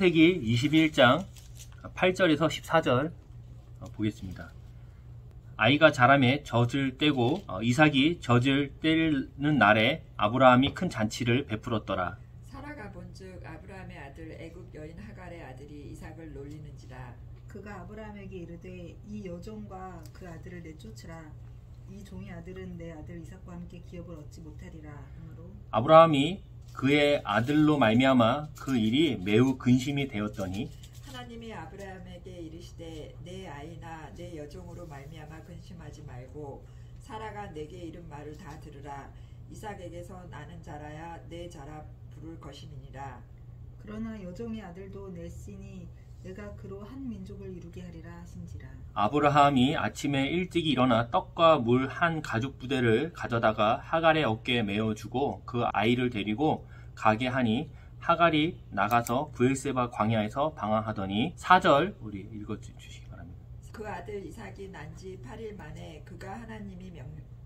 창세기 21장 8절에서 14절 보겠습니다. 아이가 자라매 젖을 떼고 이삭이 젖을 떼는 날에 아브라함이 큰 잔치를 베풀었더라. 사라가 본즉 아브라함의 아들 애굽 여인 하갈의 아들이 이삭을 놀리는지라. 그가 아브라함에게 이르되 이 여종과 그 아들을 내쫓으라. 이 종의 아들은 내 아들 이삭과 함께 기업을 얻지 못하리라 하므로 아브라함이 그의 아들로 말미암아 그 일이 매우 근심이 되었더니 하나님이 아브라함에게 이르시되 내 아이나 내 여종으로 말미암아 근심하지 말고 사라가 내게 이른 말을 다 들으라. 이삭에게서 나는 자라야 내 자라 부를 것임이니라. 그러나 여종의 아들도 낼시니 내가 그로 한 민족을 이루게 하리라 하신지라. 아브라함이 아침에 일찍이 일어나 떡과 물 한 가죽 부대를 가져다가 하갈의 어깨에 메어주고 그 아이를 데리고 가게 하니 하갈이 나가서 브엘세바 광야에서 방황하더니 4절 우리 읽어주시기 바랍니다. 그 아들 이삭이 난 지 8일 만에 그가 하나님이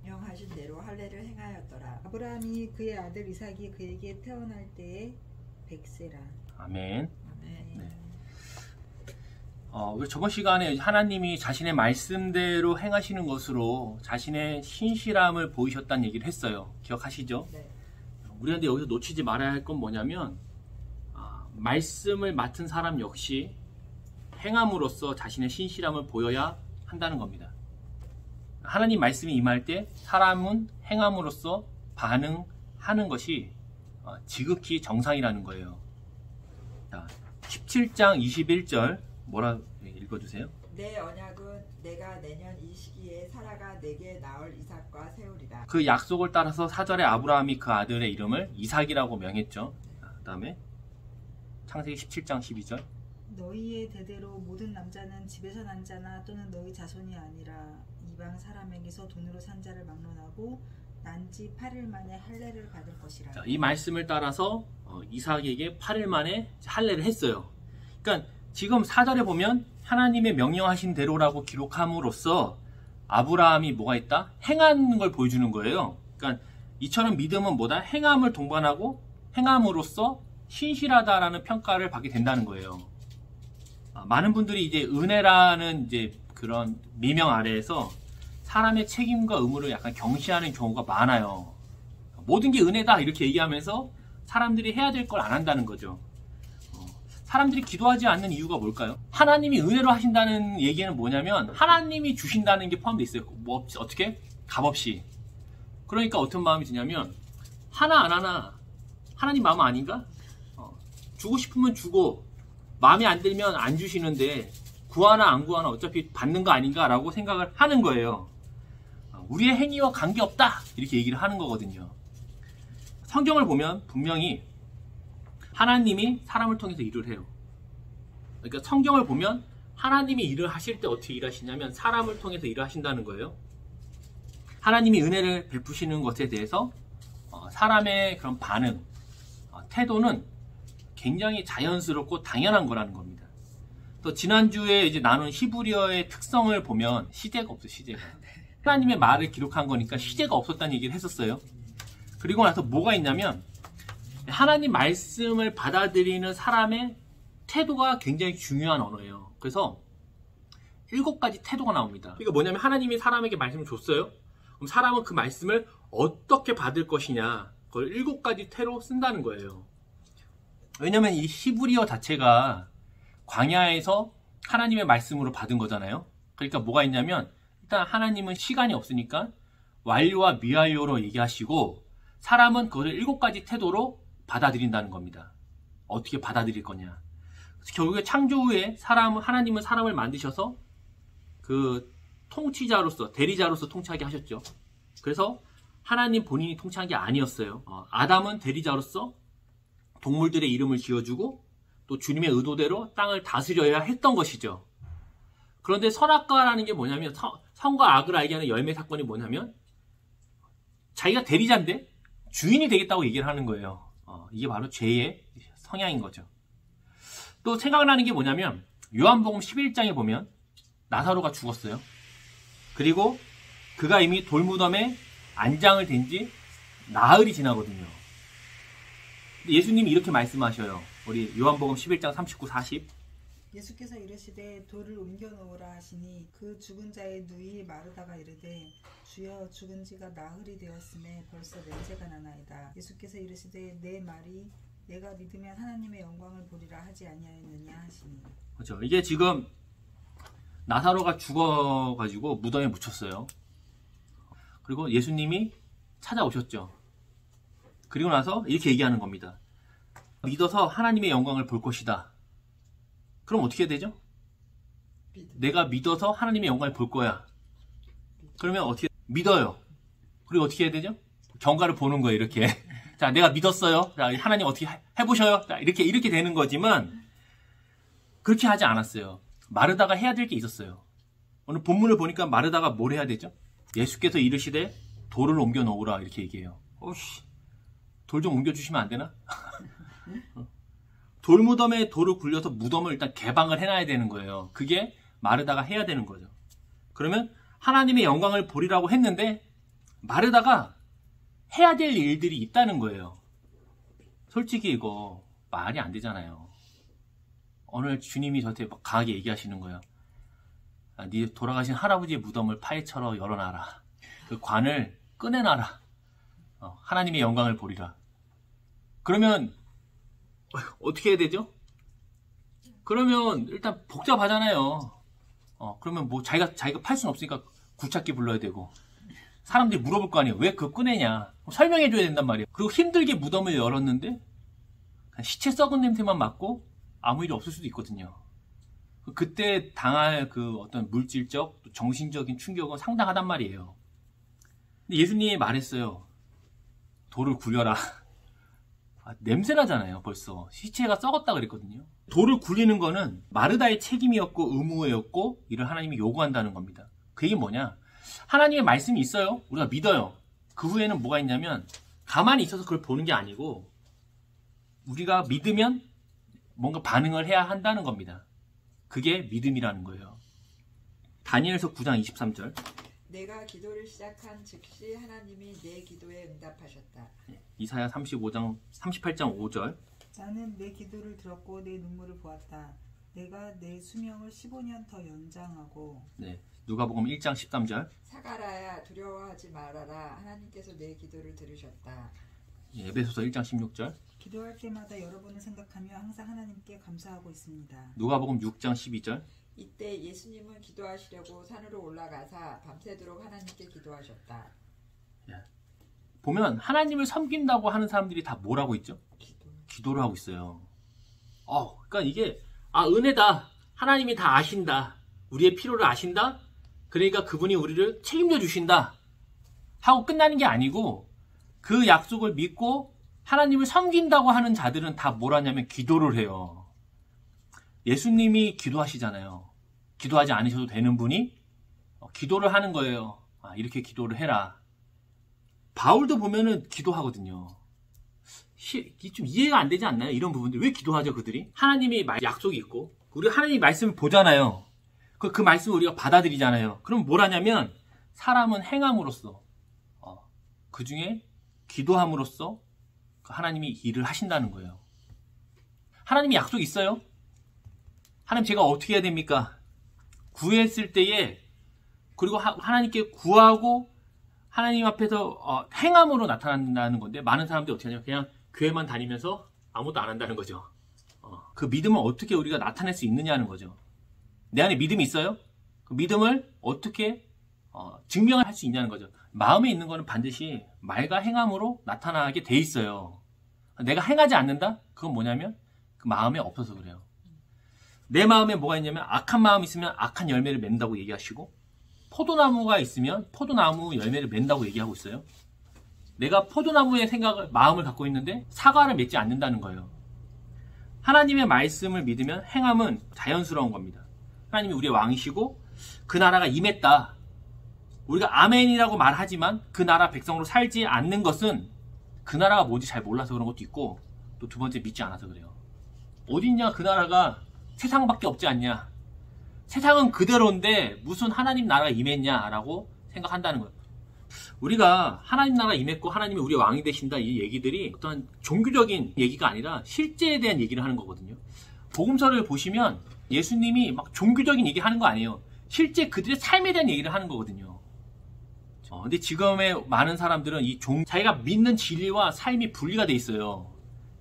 명령하신 대로 할례를 행하였더라. 아브라함이 그의 아들 이삭이 그에게 태어날 때에 100세라. 아멘. 아멘. 네. 우리 저번 시간에 하나님이 자신의 말씀대로 행하시는 것으로 자신의 신실함을 보이셨다는 얘기를 했어요. 기억하시죠? 네. 우리한테 여기서 놓치지 말아야 할 건 뭐냐면 말씀을 맡은 사람 역시 행함으로써 자신의 신실함을 보여야 한다는 겁니다. 하나님 말씀이 임할 때 사람은 행함으로써 반응하는 것이 지극히 정상이라는 거예요. 자, 17장 21절 뭐라 읽어주세요. 내 언약은 내가 내년 이 시기에 사라가 내게 낳을 이삭과 세우리라. 그 약속을 따라서 4절에 아브라함이 그 아들의 이름을 이삭이라고 명했죠. 그 다음에 창세기 17장 12절 너희의 대대로 모든 남자는 집에서 난 자나 또는 너희 자손이 아니라 이방 사람에게서 돈으로 산 자를 막론하고 난 지 8일 만에 할례를 받을 것이라. 자, 이 말씀을 따라서 이삭에게 8일 만에 할례를 했어요. 그러니까 지금 4절에 보면 하나님의 명령하신 대로라고 기록함으로써 아브라함이 뭐가 있다? 행하는 걸 보여주는 거예요. 그러니까 이처럼 믿음은 뭐다? 행함을 동반하고 행함으로써 신실하다라는 평가를 받게 된다는 거예요. 많은 분들이 이제 은혜라는 이제 그런 미명 아래에서 사람의 책임과 의무를 약간 경시하는 경우가 많아요. 모든 게 은혜다 이렇게 얘기하면서 사람들이 해야 될 걸 안 한다는 거죠. 사람들이 기도하지 않는 이유가 뭘까요? 하나님이 은혜로 하신다는 얘기는 뭐냐면 하나님이 주신다는 게 포함되어 있어요. 뭐 어떻게? 값없이. 그러니까 어떤 마음이 드냐면 하나 안 하나 하나님 마음 아닌가? 주고 싶으면 주고 마음에 안 들면 안 주시는데 구하나 안 구하나 어차피 받는 거 아닌가 라고 생각을 하는 거예요. 우리의 행위와 관계없다 이렇게 얘기를 하는 거거든요. 성경을 보면 분명히 하나님이 사람을 통해서 일을 해요. 그러니까 성경을 보면 하나님이 일을 하실 때 어떻게 일하시냐면 사람을 통해서 일을 하신다는 거예요. 하나님이 은혜를 베푸시는 것에 대해서 사람의 그런 반응, 태도는 굉장히 자연스럽고 당연한 거라는 겁니다. 또 지난주에 이제 나눈 히브리어의 특성을 보면 시제가 없어요. 시제가. 하나님의 말을 기록한 거니까 시제가 없었다는 얘기를 했었어요. 그리고 나서 뭐가 있냐면 하나님 말씀을 받아들이는 사람의 태도가 굉장히 중요한 언어예요. 그래서 7가지 태도가 나옵니다. 이게 뭐냐면 하나님이 사람에게 말씀을 줬어요. 그럼 사람은 그 말씀을 어떻게 받을 것이냐 그걸 7가지 태로 쓴다는 거예요. 왜냐면 이 히브리어 자체가 광야에서 하나님의 말씀으로 받은 거잖아요. 그러니까 뭐가 있냐면 일단 하나님은 시간이 없으니까 완료와 미완료로 얘기하시고 사람은 그것을 7가지 태도로 받아들인다는 겁니다. 어떻게 받아들일 거냐. 결국에 창조 후에 하나님은 사람을 만드셔서 그 통치자로서, 대리자로서 통치하게 하셨죠. 그래서 하나님 본인이 통치한 게 아니었어요. 아담은 대리자로서 동물들의 이름을 지어주고 또 주님의 의도대로 땅을 다스려야 했던 것이죠. 그런데 선악과라는 게 뭐냐면 선과 악을 알게 하는 열매 사건이 뭐냐면 자기가 대리자인데 주인이 되겠다고 얘기를 하는 거예요. 이게 바로 죄의 성향인 거죠. 또 생각나는 게 뭐냐면 요한복음 11장에 보면 나사로가 죽었어요. 그리고 그가 이미 돌무덤에 안장을 댄 지 나흘이 지나거든요. 예수님이 이렇게 말씀하셔요. 우리 요한복음 11장 39, 40. 예수께서 이르시되 돌을 옮겨 놓으라 하시니 그 죽은 자의 누이 마르다가 이르되 주여 죽은 지가 나흘이 되었음에 벌써 냄새가 나나이다. 예수께서 이르시되 내 말이 내가 믿으면 하나님의 영광을 보리라 하지 아니하였느냐 하시니. 그렇죠. 이게 지금 나사로가 죽어가지고 무덤에 묻혔어요. 그리고 예수님이 찾아오셨죠. 그리고 나서 이렇게 얘기하는 겁니다. 믿어서 하나님의 영광을 볼 것이다. 그럼 어떻게 되죠? 내가 믿어서 하나님의 영광을 볼 거야. 그러면 어떻게 믿어요? 그리고 어떻게 해야 되죠? 경과를 보는 거예요. 이렇게. 자, 내가 믿었어요. 자, 하나님 어떻게 해보셔요? 자, 이렇게 되는 거지만 그렇게 하지 않았어요. 마르다가 해야 될 게 있었어요. 오늘 본문을 보니까 마르다가 뭘 해야 되죠? 예수께서 이르시되 돌을 옮겨 놓으라 이렇게 얘기해요. 오씨, 돌 좀 옮겨 주시면 안 되나? 돌무덤에 돌을 굴려서 무덤을 일단 개방을 해놔야 되는 거예요. 그게 마르다가 해야 되는 거죠. 그러면 하나님의 영광을 보리라고 했는데 마르다가 해야 될 일들이 있다는 거예요. 솔직히 이거 말이 안 되잖아요. 오늘 주님이 저한테 막 강하게 얘기하시는 거예요. 네 돌아가신 할아버지의 무덤을 파헤쳐러 열어놔라. 그 관을 꺼내놔라. 하나님의 영광을 보리라. 그러면 어떻게 해야 되죠? 그러면 일단 복잡하잖아요. 그러면 뭐 자기가 팔 수는 없으니까 굴착기 불러야 되고 사람들이 물어볼 거 아니에요. 왜 그거 꺼내냐? 설명해 줘야 된단 말이에요. 그리고 힘들게 무덤을 열었는데 시체 썩은 냄새만 맡고 아무 일이 없을 수도 있거든요. 그때 당할 그 어떤 물질적, 정신적인 충격은 상당하단 말이에요. 근데 예수님이 말했어요. 돌을 굴려라. 냄새 나잖아요. 벌써 시체가 썩었다 그랬거든요. 돌을 굴리는 거는 마르다의 책임이었고 의무였고 이를 하나님이 요구한다는 겁니다. 그 얘기는 뭐냐? 하나님의 말씀이 있어요. 우리가 믿어요. 그 후에는 뭐가 있냐면 가만히 있어서 그걸 보는 게 아니고 우리가 믿으면 뭔가 반응을 해야 한다는 겁니다. 그게 믿음이라는 거예요. 다니엘서 9장 23절. 내가 기도를 시작한 즉시 하나님이 내 기도에 응답하셨다. 이사야 38장 5절. 나는 내 기도를 들었고 내 눈물을 보았다. 내가 내 수명을 15년 더 연장하고. 네, 누가복음 1장 13절. 사가라야 두려워하지 말아라. 하나님께서 내 기도를 들으셨다. 에베소서 1장 16절. 기도할 때마다 여러분을 생각하며 항상 하나님께 감사하고 있습니다. 누가복음 6장 12절. 이때 예수님은 기도하시려고 산으로 올라가사 밤새도록 하나님께 기도하셨다. 보면 하나님을 섬긴다고 하는 사람들이 다 뭘 하고 있죠? 기도를 하고 있어요. 그러니까 이게 은혜다. 하나님이 다 아신다. 우리의 필요를 아신다. 그러니까 그분이 우리를 책임져 주신다. 하고 끝나는 게 아니고 그 약속을 믿고 하나님을 섬긴다고 하는 자들은 다 뭘 하냐면 기도를 해요. 예수님이 기도하시잖아요. 기도하지 않으셔도 되는 분이 기도를 하는 거예요. 이렇게 기도를 해라. 바울도 보면은 기도하거든요. 좀 이해가 안 되지 않나요? 이런 부분들. 왜 기도하죠, 그들이? 하나님이 약속이 있고, 우리 하나님의 말씀을 보잖아요. 그 말씀을 우리가 받아들이잖아요. 그럼 뭘 하냐면, 사람은 행함으로써, 그 중에 기도함으로써 하나님이 일을 하신다는 거예요. 하나님이 약속이 있어요? 하나님 제가 어떻게 해야 됩니까? 구했을 때에 그리고 하나님께 구하고 하나님 앞에서 행함으로 나타난다는 건데 많은 사람들이 어떻게 하냐면 그냥 교회만 다니면서 아무것도 안 한다는 거죠. 그 믿음을 어떻게 우리가 나타낼 수 있느냐는 거죠. 내 안에 믿음이 있어요? 그 믿음을 어떻게 증명할 수 있냐는 거죠. 마음에 있는 거는 반드시 말과 행함으로 나타나게 돼 있어요. 내가 행하지 않는다? 그건 뭐냐면 그 마음에 없어서 그래요. 내 마음에 뭐가 있냐면 악한 마음이 있으면 악한 열매를 맺는다고 얘기하시고 포도나무가 있으면 포도나무 열매를 맺는다고 얘기하고 있어요. 내가 포도나무의 마음을 갖고 있는데 사과를 맺지 않는다는 거예요. 하나님의 말씀을 믿으면 행함은 자연스러운 겁니다. 하나님이 우리의 왕이시고 그 나라가 임했다. 우리가 아멘이라고 말하지만 그 나라 백성으로 살지 않는 것은 그 나라가 뭔지 잘 몰라서 그런 것도 있고 또 두 번째 믿지 않아서 그래요. 어딨냐 그 나라가 세상밖에 없지 않냐. 세상은 그대로인데 무슨 하나님 나라가 임했냐라고 생각한다는 거예요. 우리가 하나님 나라 임했고 하나님이 우리 왕이 되신다 이 얘기들이 어떤 종교적인 얘기가 아니라 실제에 대한 얘기를 하는 거거든요. 복음서를 보시면 예수님이 막 종교적인 얘기 하는 거 아니에요. 실제 그들의 삶에 대한 얘기를 하는 거거든요. 근데 지금의 많은 사람들은 자기가 믿는 진리와 삶이 분리가 돼 있어요.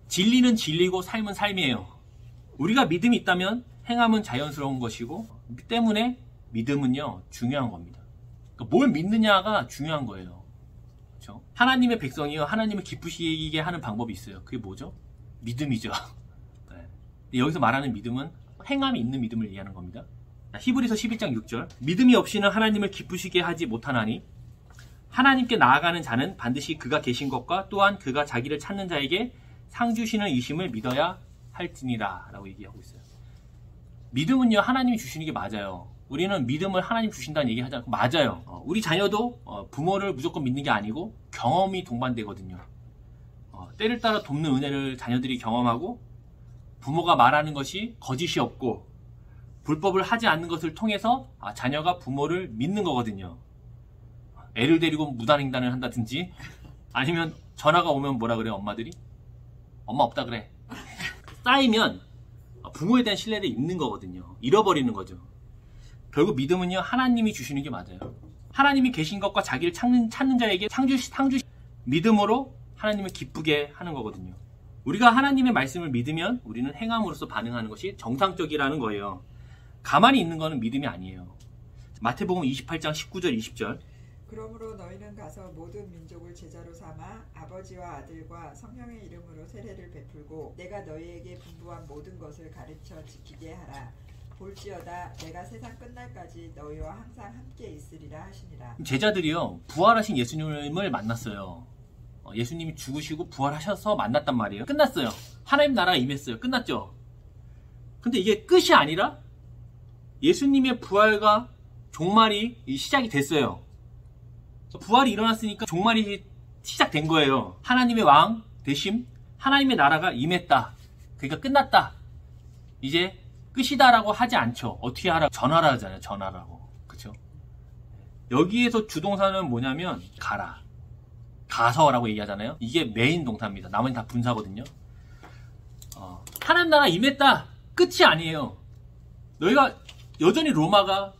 진리는 진리고 삶은 삶이에요. 우리가 믿음이 있다면 행함은 자연스러운 것이고 때문에 믿음은요 중요한 겁니다. 그러니까 뭘 믿느냐가 중요한 거예요. 그렇죠? 하나님의 백성이요 하나님을 기쁘시게 하는 방법이 있어요. 그게 뭐죠? 믿음이죠. 네. 여기서 말하는 믿음은 행함이 있는 믿음을 얘기하는 겁니다. 히브리서 11장 6절 믿음이 없이는 하나님을 기쁘시게 하지 못하나니 하나님께 나아가는 자는 반드시 그가 계신 것과 또한 그가 자기를 찾는 자에게 상 주시는 이심을 믿어야 할지니라 라고 얘기하고 있어요. 믿음은요 하나님이 주시는 게 맞아요. 우리는 믿음을 하나님 주신다는 얘기 하지 않고 맞아요. 우리 자녀도 부모를 무조건 믿는 게 아니고 경험이 동반되거든요. 때를 따라 돕는 은혜를 자녀들이 경험하고 부모가 말하는 것이 거짓이 없고 불법을 하지 않는 것을 통해서 자녀가 부모를 믿는 거거든요. 애를 데리고 무단횡단을 한다든지 아니면 전화가 오면 뭐라 그래요 엄마들이? 엄마 없다 그래. 쌓이면 부모에 대한 신뢰를 잃는 거거든요. 잃어버리는 거죠. 결국 믿음은요 하나님이 주시는 게 맞아요. 하나님이 계신 것과 자기를 찾는 자에게 상주시 믿음으로 하나님을 기쁘게 하는 거거든요. 우리가 하나님의 말씀을 믿으면 우리는 행함으로써 반응하는 것이 정상적이라는 거예요. 가만히 있는 거는 믿음이 아니에요. 마태복음 28장 19절 20절 그러므로 너희는 가서 모든 민족을 제자로 삼아 아버지와 아들과 성령의 이름으로 세례를 베풀고 내가 너희에게 분부한 모든 것을 가르쳐 지키게 하라. 볼지어다 내가 세상 끝날까지 너희와 항상 함께 있으리라 하시니라. 제자들이요 부활하신 예수님을 만났어요. 예수님이 죽으시고 부활하셔서 만났단 말이에요. 끝났어요. 하나님 나라가 임했어요. 끝났죠. 근데 이게 끝이 아니라 예수님의 부활과 종말이 시작이 됐어요. 부활이 일어났으니까 종말이 시작된 거예요. 하나님의 왕 되심, 하나님의 나라가 임했다. 그러니까 끝났다. 이제 끝이다라고 하지 않죠. 어떻게 하라? 전하라 하잖아요. 전하라고. 그렇죠? 여기에서 주동사는 뭐냐면 가라. 가서라고 얘기하잖아요. 이게 메인 동사입니다. 나머지는 다 분사거든요. 하나님 나라 임했다. 끝이 아니에요. 너희가 여전히 로마가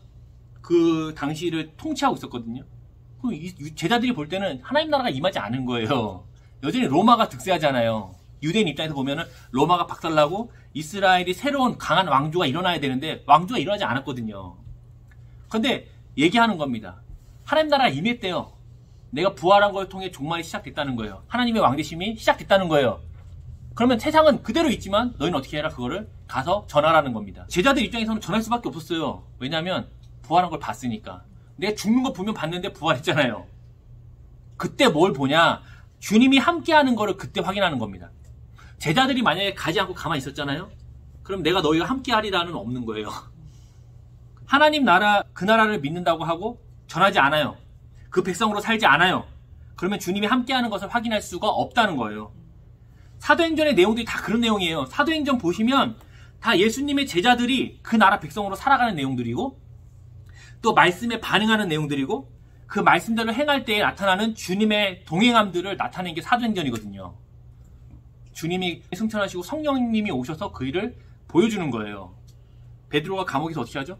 그 당시를 통치하고 있었거든요. 제자들이 볼 때는 하나님 나라가 임하지 않은 거예요. 여전히 로마가 득세하잖아요. 유대인 입장에서 보면은 로마가 박살나고 이스라엘이 새로운 강한 왕조가 일어나야 되는데 왕조가 일어나지 않았거든요. 그런데 얘기하는 겁니다. 하나님 나라가 임했대요. 내가 부활한 걸 통해 종말이 시작됐다는 거예요. 하나님의 왕되심이 시작됐다는 거예요. 그러면 세상은 그대로 있지만 너희는 어떻게 해라? 그거를 가서 전하라는 겁니다. 제자들 입장에서는 전할 수밖에 없었어요. 왜냐하면 부활한 걸 봤으니까. 내가 죽는 거 보면 봤는데 부활했잖아요. 그때 뭘 보냐? 주님이 함께하는 거를 그때 확인하는 겁니다. 제자들이 만약에 가지 않고 가만히 있었잖아요. 그럼 내가 너희가 함께하리라는 없는 거예요. 하나님 나라 그 나라를 믿는다고 하고 전하지 않아요. 그 백성으로 살지 않아요. 그러면 주님이 함께하는 것을 확인할 수가 없다는 거예요. 사도행전의 내용들이 다 그런 내용이에요. 사도행전 보시면 다 예수님의 제자들이 그 나라 백성으로 살아가는 내용들이고 또 말씀에 반응하는 내용들이고 그 말씀대로 행할 때에 나타나는 주님의 동행함들을 나타내는 게 사도행전이거든요. 주님이 승천하시고 성령님이 오셔서 그 일을 보여주는 거예요. 베드로가 감옥에서 어떻게 하죠?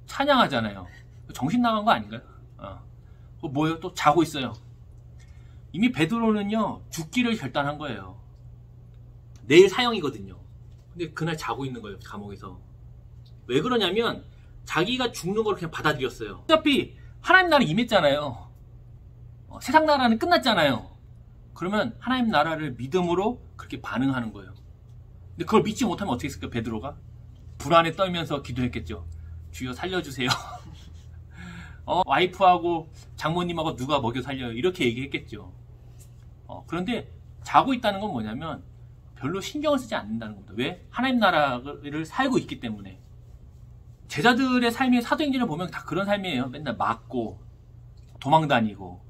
찬양하잖아요. 정신 나간 거 아닌가요? 뭐예요? 또 자고 있어요. 이미 베드로는요 죽기를 결단한 거예요. 내일 사형이거든요. 근데 그날 자고 있는 거예요. 감옥에서. 왜 그러냐면 자기가 죽는 걸 그냥 받아들였어요. 어차피 하나님 나라 임했잖아요. 세상 나라는 끝났잖아요. 그러면 하나님 나라를 믿음으로 그렇게 반응하는 거예요. 근데 그걸 믿지 못하면 어떻게 했을까요? 베드로가 불안에 떨면서 기도했겠죠. 주여 살려주세요. 와이프하고 장모님하고 누가 먹여 살려요. 이렇게 얘기했겠죠. 그런데 자고 있다는 건 뭐냐면 별로 신경을 쓰지 않는다는 겁니다. 왜? 하나님 나라를 살고 있기 때문에. 제자들의 삶이 사도행전을 보면 다 그런 삶이에요. 맨날 맞고 도망다니고.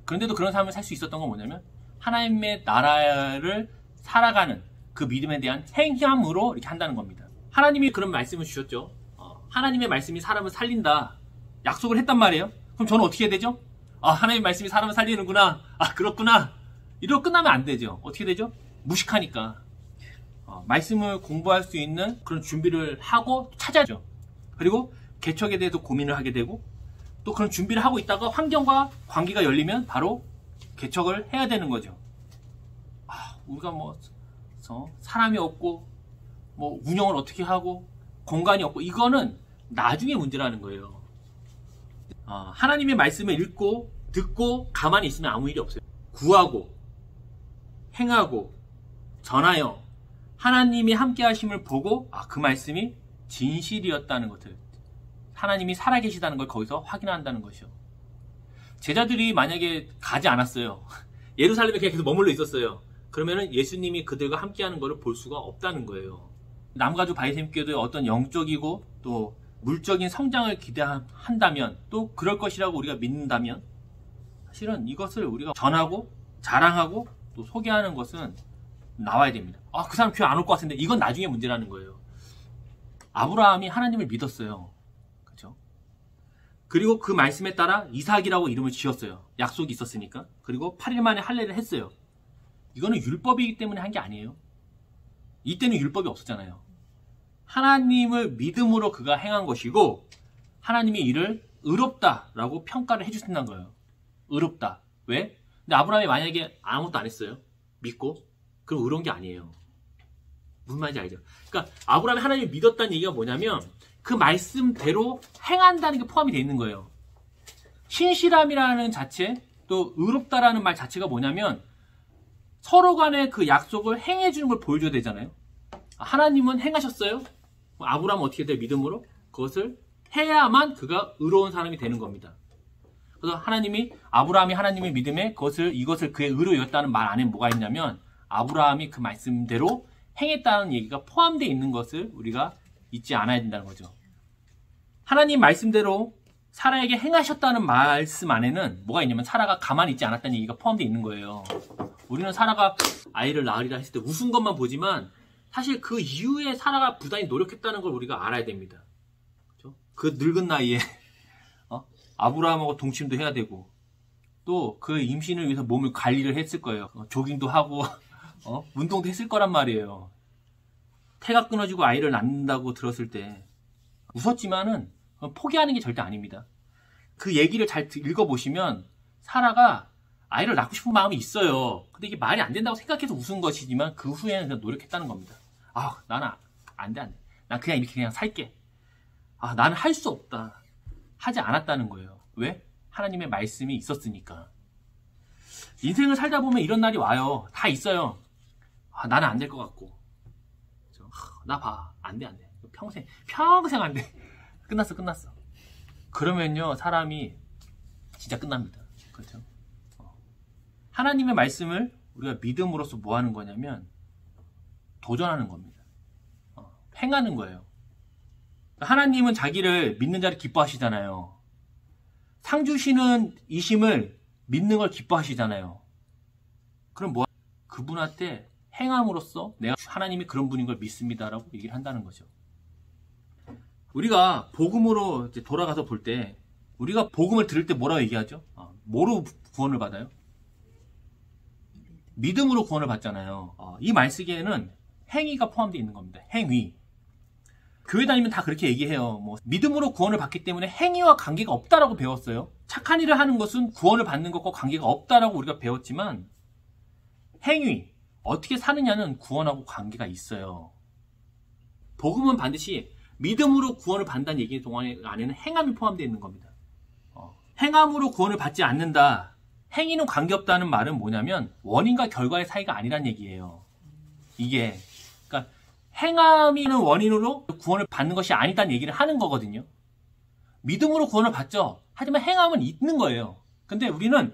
그런데도 그런 삶을 살 수 있었던 건 뭐냐면 하나님의 나라를 살아가는 그 믿음에 대한 행함으로 이렇게 한다는 겁니다. 하나님이 그런 말씀을 주셨죠. 하나님의 말씀이 사람을 살린다. 약속을 했단 말이에요. 그럼 저는 어떻게 해야 되죠? 아, 하나님 말씀이 사람을 살리는구나. 아, 그렇구나. 이러고 끝나면 안 되죠. 어떻게 되죠? 무식하니까. 말씀을 공부할 수 있는 그런 준비를 하고 찾아야죠. 그리고 개척에 대해서 고민을 하게 되고 또 그런 준비를 하고 있다가 환경과 관계가 열리면 바로 개척을 해야 되는 거죠. 우리가 사람이 없고 운영을 어떻게 하고 공간이 없고 이거는 나중에 문제라는 거예요. 하나님의 말씀을 읽고 듣고 가만히 있으면 아무 일이 없어요. 구하고 행하고 전하여 하나님이 함께 하심을 보고 그 말씀이 진실이었다는 것을, 하나님이 살아계시다는 걸 거기서 확인한다는 것이요. 제자들이 만약에 가지 않았어요. 예루살렘에 그냥 계속 머물러 있었어요. 그러면은 예수님이 그들과 함께하는 것을 볼 수가 없다는 거예요. 남가주 바이샘교도의 어떤 영적이고 또 물적인 성장을 기대한다면, 또 그럴 것이라고 우리가 믿는다면, 사실은 이것을 우리가 전하고 자랑하고 또 소개하는 것은 나와야 됩니다. 그 사람 교회 안 올 것 같은데, 이건 나중에 문제라는 거예요. 아브라함이 하나님을 믿었어요. 그렇죠? 그리고 그 말씀에 따라 이삭이라고 이름을 지었어요. 약속이 있었으니까. 그리고 8일 만에 할례를 했어요. 이거는 율법이기 때문에 한 게 아니에요. 이때는 율법이 없었잖아요. 하나님을 믿음으로 그가 행한 것이고, 하나님이 이를 의롭다라고 평가를 해주신다는 거예요. 의롭다. 왜? 근데 아브라함이 만약에 아무것도 안 했어요. 믿고. 그럼 의로운 게 아니에요. 무슨 말인지 알죠? 그러니까 아브라함이 하나님을 믿었다는 얘기가 뭐냐면 그 말씀대로 행한다는 게 포함이 되어 있는 거예요. 신실함이라는 자체, 또 의롭다라는 말 자체가 뭐냐면 서로 간의 그 약속을 행해주는 걸 보여줘야 되잖아요. 하나님은 행하셨어요. 아브라함은 어떻게 돼요? 믿음으로 그것을 해야만 그가 의로운 사람이 되는 겁니다. 그래서 아브라함이 하나님의 믿음에 이것을 그의 의로였다는 말 안에 뭐가 있냐면, 아브라함이 그 말씀대로 행했다는 얘기가 포함되어 있는 것을 우리가 잊지 않아야 된다는 거죠. 하나님 말씀대로 사라에게 행하셨다는 말씀 안에는 뭐가 있냐면, 사라가 가만히 있지 않았다는 얘기가 포함되어 있는 거예요. 우리는 사라가 아이를 낳으리라 했을 때 웃은 것만 보지만 사실 그 이후에 사라가 부단히 노력했다는 걸 우리가 알아야 됩니다. 그렇죠? 그 늙은 나이에 아브라함하고 동침도 해야 되고, 또 그 임신을 위해서 몸을 관리를 했을 거예요. 조깅도 하고 운동도 했을 거란 말이에요. 태가 끊어지고 아이를 낳는다고 들었을 때 웃었지만은 포기하는 게 절대 아닙니다. 그 얘기를 잘 읽어보시면 사라가 아이를 낳고 싶은 마음이 있어요. 근데 이게 말이 안 된다고 생각해서 웃은 것이지만 그 후에는 그냥 노력했다는 겁니다. 나는 안 돼. 난 그냥 이렇게 그냥 살게. 나는 할 수 없다. 하지 않았다는 거예요. 왜? 하나님의 말씀이 있었으니까. 인생을 살다 보면 이런 날이 와요. 다 있어요. 나는 안 될 것 같고. 나 봐. 안 돼. 평생 안 돼. 끝났어. 그러면요, 사람이 진짜 끝납니다. 그렇죠? 하나님의 말씀을 우리가 믿음으로써 뭐 하는 거냐면, 도전하는 겁니다. 행하는 거예요. 하나님은 자기를 믿는 자를 기뻐하시잖아요. 상 주시는 이심을 믿는 걸 기뻐하시잖아요. 그럼 그분한테 행함으로써 내가 하나님이 그런 분인 걸 믿습니다라고 얘기를 한다는 거죠. 우리가 복음으로 이제 돌아가서 볼 때, 우리가 복음을 들을 때 뭐라고 얘기하죠? 뭐로 구원을 받아요? 믿음으로 구원을 받잖아요. 이 말쓰기에는 행위가 포함되어 있는 겁니다. 행위. 교회 다니면 다 그렇게 얘기해요. 믿음으로 구원을 받기 때문에 행위와 관계가 없다라고 배웠어요. 착한 일을 하는 것은 구원을 받는 것과 관계가 없다라고 우리가 배웠지만, 행위, 어떻게 사느냐는 구원하고 관계가 있어요. 복음은 반드시 믿음으로 구원을 받는다는 얘기 동안 안에는 행함이 포함되어 있는 겁니다. 행함으로 구원을 받지 않는다, 행위는 관계없다는 말은 뭐냐면 원인과 결과의 사이가 아니란 얘기예요. 이게 그러니까 행함이는 원인으로 구원을 받는 것이 아니다는 얘기를 하는 거거든요. 믿음으로 구원을 받죠. 하지만 행함은 있는 거예요. 근데 우리는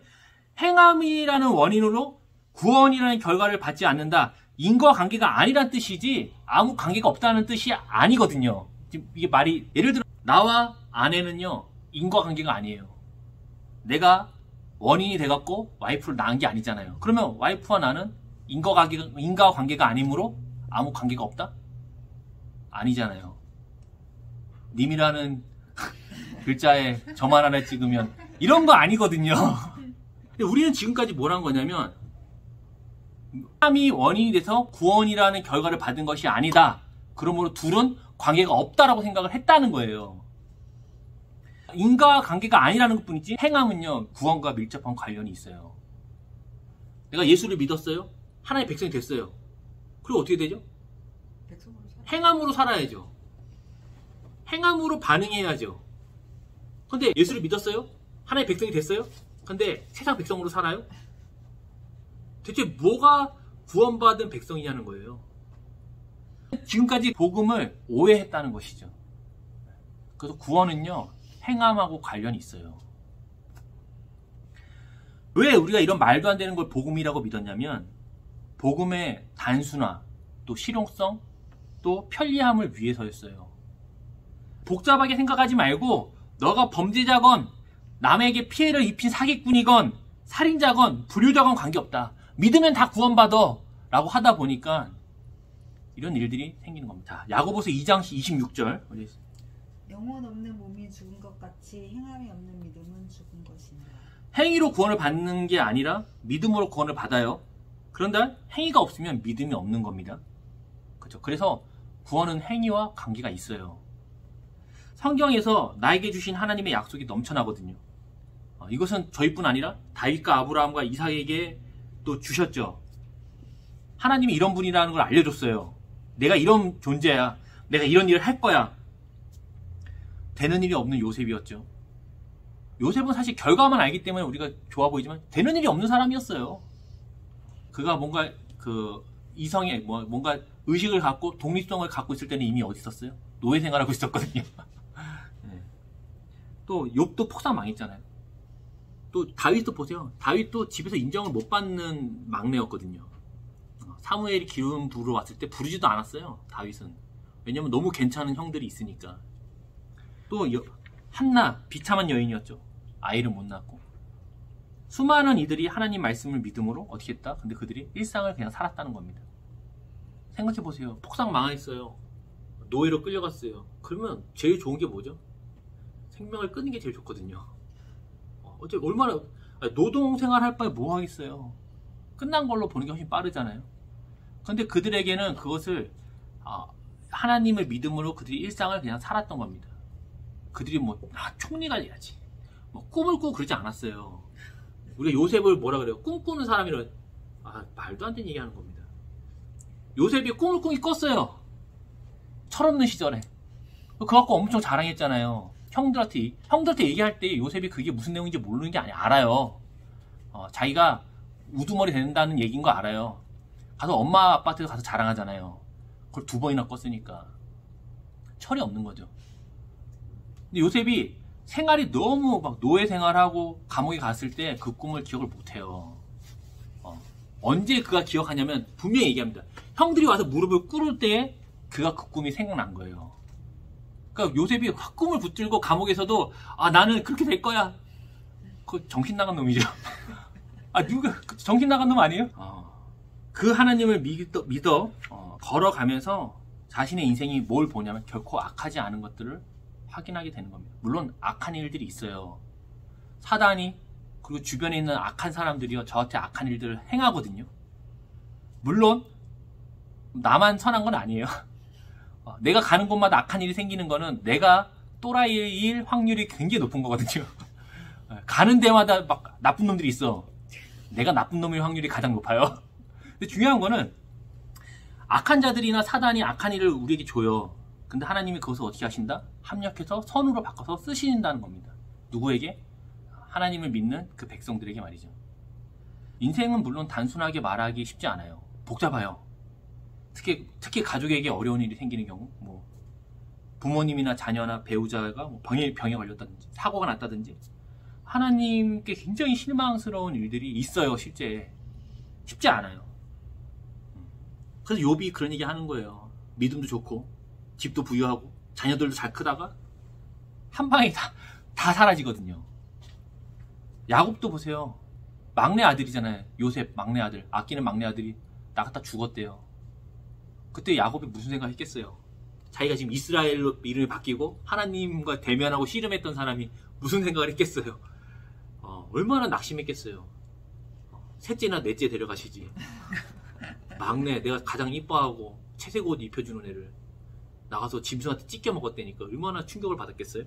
행함이라는 원인으로 구원이라는 결과를 받지 않는다, 인과관계가 아니란 뜻이지 아무 관계가 없다는 뜻이 아니거든요. 지금 이게 말이, 예를 들어 나와 아내는요 인과관계가 아니에요. 내가 원인이 돼갖고 와이프를 낳은 게 아니잖아요. 그러면 와이프와 나는 인과관계가 아니므로 아무 관계가 없다? 아니잖아요. 님이라는 글자에 점 하나를 찍으면 이런 거 아니거든요. 근데 우리는 지금까지 뭘 한 거냐면 사람이 원인이 돼서 구원이라는 결과를 받은 것이 아니다. 그러므로 둘은 관계가 없다라고 생각을 했다는 거예요. 인과관계가 아니라는 것뿐이지 행함은요 구원과 밀접한 관련이 있어요. 내가 예수를 믿었어요. 하나님의 백성이 됐어요. 그리고 어떻게 되죠? 행함으로 살아야죠. 행함으로 반응해야죠. 근데 예수를 믿었어요. 하나님의 백성이 됐어요. 근데 세상 백성으로 살아요. 대체 뭐가 구원받은 백성이냐는 거예요. 지금까지 복음을 오해했다는 것이죠. 그래서 구원은요 행함하고 관련이 있어요. 왜 우리가 이런 말도 안 되는 걸 복음이라고 믿었냐면 복음의 단순화, 또 실용성, 또 편리함을 위해서였어요. 복잡하게 생각하지 말고 너가 범죄자건 남에게 피해를 입힌 사기꾼이건 살인자건 불효자건 관계없다. 믿으면 다 구원받아 라고 하다 보니까 이런 일들이 생기는 겁니다. 야고보서 2장 26절 영혼 없는 몸이 죽은 것 같이 행함이 없는 믿음은 죽은 것이니라. 행위로 구원을 받는 게 아니라 믿음으로 구원을 받아요. 그런데 행위가 없으면 믿음이 없는 겁니다. 그렇죠? 그래서 구원은 행위와 관계가 있어요. 성경에서 나에게 주신 하나님의 약속이 넘쳐나거든요. 이것은 저희뿐 아니라 다윗과 아브라함과 이삭에게 또 주셨죠. 하나님이 이런 분이라는 걸 알려줬어요. 내가 이런 존재야. 내가 이런 일을 할 거야. 되는 일이 없는 요셉이었죠. 요셉은 사실 결과만 알기 때문에 우리가 좋아 보이지만 되는 일이 없는 사람이었어요. 그가 뭔가 이성에 뭔가 의식을 갖고 독립성을 갖고 있을 때는 이미 어디 있었어요? 노예 생활하고 있었거든요. 네. 또 욥도 폭삭 망했잖아요. 또 다윗도 보세요. 다윗도 집에서 인정을 못 받는 막내였거든요. 사무엘이 기름 부르러 왔을 때 부르지도 않았어요. 다윗은. 왜냐면 너무 괜찮은 형들이 있으니까. 또 한나 비참한 여인이었죠. 아이를 못 낳고. 수많은 이들이 하나님 말씀을 믿음으로 어떻게 했다? 근데 그들이 일상을 그냥 살았다는 겁니다. 생각해보세요. 폭삭 망했어요. 노예로 끌려갔어요. 그러면 제일 좋은 게 뭐죠? 생명을 끊는 게 제일 좋거든요. 어째 얼마나 노동생활 할 바에 뭐 하겠어요. 끝난 걸로 보는 게 훨씬 빠르잖아요. 근데 그들에게는 그것을 하나님의 믿음으로 그들이 일상을 그냥 살았던 겁니다. 그들이 총리 관리해야지 꿈을 꾸고 그러지 않았어요. 우리가 요셉을 뭐라 그래요? 꿈꾸는 사람이라 말도 안 되는 얘기 하는 겁니다. 요셉이 꿈을 꾸기 꿨어요. 철없는 시절에. 그거 갖고 엄청 자랑했잖아요. 형들한테 얘기할 때 요셉이 그게 무슨 내용인지 모르는 게 아니야. 알아요. 자기가 우두머리 된다는 얘기인 거 알아요. 가서 엄마 아빠한테 가서 자랑하잖아요. 그걸 2번이나 껐으니까. 철이 없는 거죠. 근데 요셉이 생활이 너무 노예 생활하고 감옥에 갔을 때 그 꿈을 기억을 못해요. 언제 그가 기억하냐면 분명히 얘기합니다. 형들이 와서 무릎을 꿇을 때 그가 그 꿈이 생각난 거예요. 그러니까 요셉이 꿈을 붙들고 감옥에서도 나는 그렇게 될 거야. 그 정신 나간 놈이죠. 누가 정신 나간 놈 아니에요? 그 하나님을 믿어 걸어가면서 자신의 인생이 뭘 보냐면 결코 악하지 않은 것들을 확인하게 되는 겁니다. 물론 악한 일들이 있어요. 사단이 그리고 주변에 있는 악한 사람들이요 저한테 악한 일들을 행하거든요. 물론 나만 선한 건 아니에요. 내가 가는 곳마다 악한 일이 생기는 거는 내가 또라이일 확률이 굉장히 높은 거거든요. 가는 데마다 막 나쁜 놈들이 있어. 내가 나쁜 놈일 확률이 가장 높아요. 근데 중요한 거는 악한 자들이나 사단이 악한 일을 우리에게 줘요. 근데 하나님이 그것을 어떻게 하신다? 합력해서 선으로 바꿔서 쓰신다는 겁니다. 누구에게? 하나님을 믿는 그 백성들에게 말이죠. 인생은 물론 단순하게 말하기 쉽지 않아요. 복잡해요. 특히 가족에게 어려운 일이 생기는 경우, 부모님이나 자녀나 배우자가 병에 걸렸다든지 사고가 났다든지 하나님께 굉장히 실망스러운 일들이 있어요. 실제 쉽지 않아요. 그래서 욥이 그런 얘기 하는 거예요. 믿음도 좋고 집도 부유하고 자녀들도 잘 크다가 한 방에 다 사라지거든요. 야곱도 보세요. 막내 아들이잖아요. 요셉 막내 아들, 아끼는 막내 아들이 나갔다 죽었대요. 그때 야곱이 무슨 생각했겠어요? 자기가 지금 이스라엘로 이름이 바뀌고 하나님과 대면하고 씨름했던 사람이 무슨 생각을 했겠어요? 얼마나 낙심했겠어요. 셋째나 넷째 데려가시지. 막내, 내가 가장 이뻐하고 채색 옷 입혀주는 애를 나가서 짐승한테 찢겨 먹었다니까 얼마나 충격을 받았겠어요?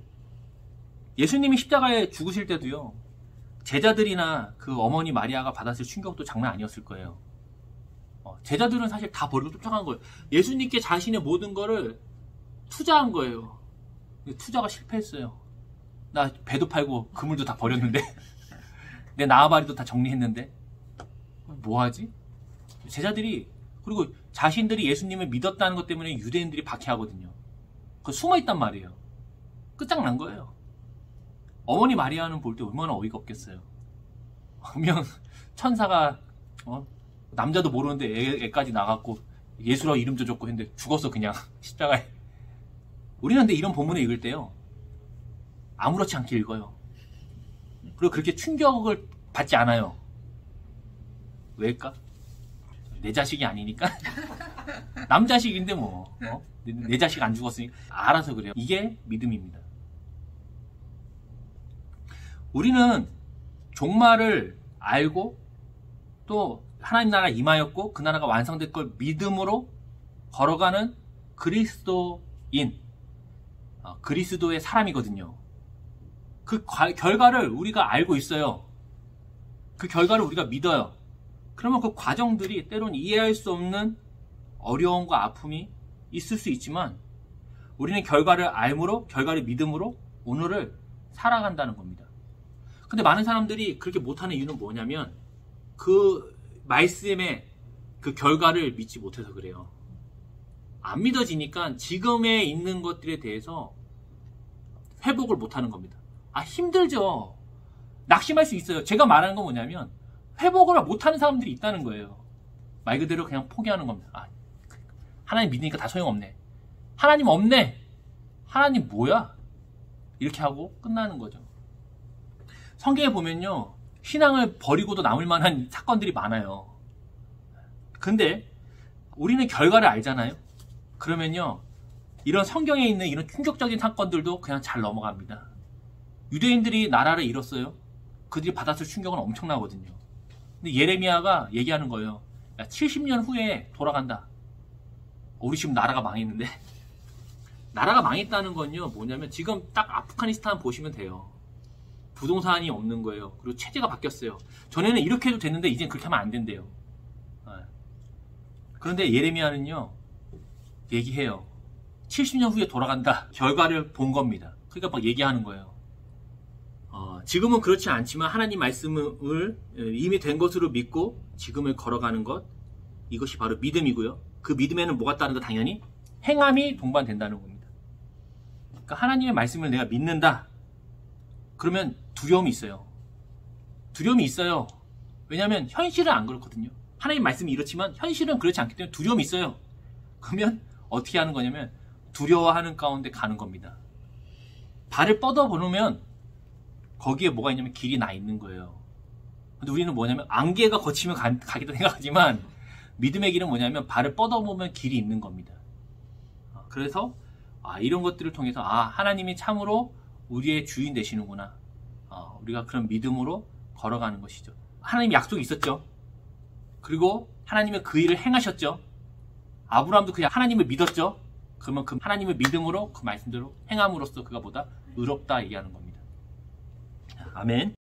예수님이 십자가에 죽으실 때도요, 제자들이나 그 어머니 마리아가 받았을 충격도 장난 아니었을 거예요. 제자들은 사실 다 버리고 쫓아간 거예요. 예수님께 자신의 모든 거를 투자한 거예요. 투자가 실패했어요. 나 배도 팔고 그물도 다 버렸는데 내 나아바리도 다 정리했는데 뭐하지? 제자들이, 그리고 자신들이 예수님을 믿었다는 것 때문에 유대인들이 박해하거든요. 그 숨어있단 말이에요. 끝장난 거예요. 어머니 마리아는 볼 때 얼마나 어이가 없겠어요. 분명 천사가 남자도 모르는데 애까지 나갔고 예수라 이름도 적고 했는데 죽었어 그냥 십자가에. 우리는 근데 이런 본문을 읽을 때요, 아무렇지 않게 읽어요. 그리고 그렇게 충격을 받지 않아요. 왜일까? 내 자식이 아니니까. 남 자식인데 뭐 내 자식 안 죽었으니까 알아서 그래요. 이게 믿음입니다. 우리는 종말을 알고 또 하나님 나라 임하였고 그 나라가 완성될 걸 믿음으로 걸어가는 그리스도인, 그리스도의 사람이거든요. 그 결과를 우리가 알고 있어요. 그 결과를 우리가 믿어요. 그러면 그 과정들이 때론 이해할 수 없는 어려움과 아픔이 있을 수 있지만 우리는 결과를 알므로, 결과를 믿음으로 오늘을 살아간다는 겁니다. 근데 많은 사람들이 그렇게 못하는 이유는 뭐냐면 그 말씀의 그 결과를 믿지 못해서 그래요. 안 믿어지니까 지금에 있는 것들에 대해서 회복을 못하는 겁니다. 힘들죠. 낙심할 수 있어요. 제가 말하는 건 뭐냐면 회복을 못하는 사람들이 있다는 거예요. 말 그대로 그냥 포기하는 겁니다. 하나님 믿으니까 다 소용없네. 하나님 없네. 하나님 뭐야? 이렇게 하고 끝나는 거죠. 성경에 보면요, 신앙을 버리고도 남을 만한 사건들이 많아요. 근데 우리는 결과를 알잖아요. 그러면요, 이런 성경에 있는 이런 충격적인 사건들도 그냥 잘 넘어갑니다. 유대인들이 나라를 잃었어요. 그들이 받았을 충격은 엄청나거든요. 근데 예레미야가 얘기하는 거예요. 70년 후에 돌아간다. 우리 지금 나라가 망했는데. 나라가 망했다는 건요, 뭐냐면 지금 딱 아프가니스탄 보시면 돼요. 부동산이 없는 거예요. 그리고 체제가 바뀌었어요. 전에는 이렇게 해도 됐는데 이젠 그렇게 하면 안 된대요. 그런데 예레미야는요, 얘기해요. 70년 후에 돌아간다. 결과를 본 겁니다. 그러니까 막 얘기하는 거예요. 지금은 그렇지 않지만 하나님 말씀을 이미 된 것으로 믿고 지금을 걸어가는 것, 이것이 바로 믿음이고요. 그 믿음에는 뭐가 따른다? 당연히 행함이 동반된다는 겁니다. 그러니까 하나님의 말씀을 내가 믿는다. 그러면 두려움이 있어요. 두려움이 있어요. 왜냐하면 현실은 안 그렇거든요. 하나님 말씀이 이렇지만 현실은 그렇지 않기 때문에 두려움이 있어요. 그러면 어떻게 하는 거냐면 두려워하는 가운데 가는 겁니다. 발을 뻗어보면 거기에 뭐가 있냐면 길이 나 있는 거예요. 근데 우리는 뭐냐면 안개가 거치면 가기도 생각하지만 믿음의 길은 뭐냐면 발을 뻗어보면 길이 있는 겁니다. 그래서 이런 것들을 통해서 하나님이 참으로 우리의 주인 되시는구나. 우리가 그런 믿음으로 걸어가는 것이죠. 하나님 약속이 있었죠. 그리고 하나님은 그 일을 행하셨죠. 아브라함도 그 하나님을 믿었죠. 그러면 그 하나님을 믿음으로 그 말씀대로 행함으로써 그가 보다 의롭다 얘기하는 겁니다. 아멘.